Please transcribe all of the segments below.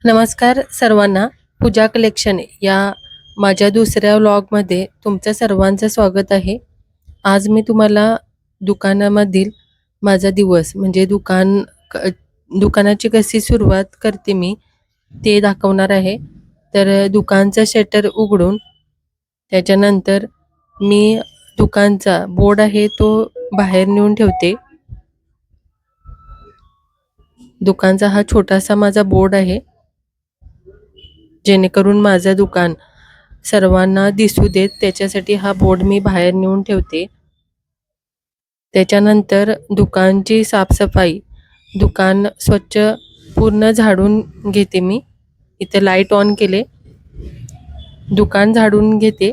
नमस्कार सर्वांना. पूजा कलेक्शन या माझ्या दुसऱ्या व्लॉगमध्ये तुमचं सर्वांचं स्वागत आहे. आज मी तुम्हाला दुकानामधील माझा दिवस म्हणजे दुकानाची कशी सुरुवात करते मी ते दाखवणार आहे. तर दुकानचं शटर उघडून त्याच्यानंतर मी दुकानचा बोर्ड आहे तो बाहेर नेऊन ठेवते. दुकानचा हा छोटासा माझा बोर्ड आहे, जेणेकरून माझं दुकान सर्वांना दिसू देत त्याच्यासाठी हा बोर्ड मी बाहेर नेऊन ठेवते. त्याच्यानंतर दुकानची साफसफाई, दुकान स्वच्छ पूर्ण झाडून घेते मी. इथे लाईट ऑन केले, दुकान झाडून घेते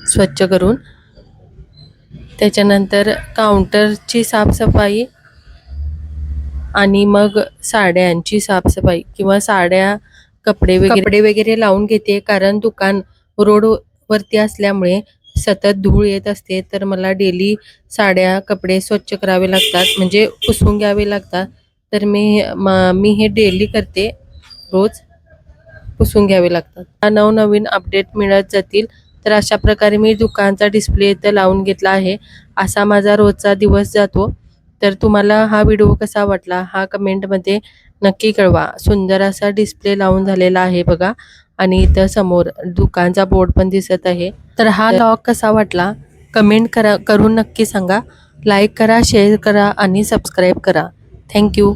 स्वच्छ करून. त्याच्यानंतर काउंटरची साफसफाई आणि मग साड्यांची साफसफाई किंवा साड्या कपडे वगैरे लावून घेते, कारण दुकान रोडवरती असल्यामुळे सतत धूळ येत असते. तर मला डेली साड्या कपडे स्वच्छ करावे लागतात, म्हणजे पुसून घ्यावे लागतात. तर मी हे डेली करते, रोज पुसून घ्यावे लागतात. नवनवीन अपडेट मिळत जातील. तर अशा प्रकारे मी दुकानचा डिस्प्ले इथं लावून घेतला आहे. असा माझा रोजचा दिवस जातो. तर तुम्हाला हा व्हिडिओ कसा वाटला हा कमेंटमध्ये नक्की कळवा. सुंदर असा डिस्प्ले लावून झालेला आहे बघा, आणि इथं समोर दुकानचा बोर्ड पण दिसत आहे. तर हा व्लॉग कसा वाटला कमेंट करून नक्की सांगा. लाईक करा, शेअर करा आणि सबस्क्राईब करा. थँक्यू.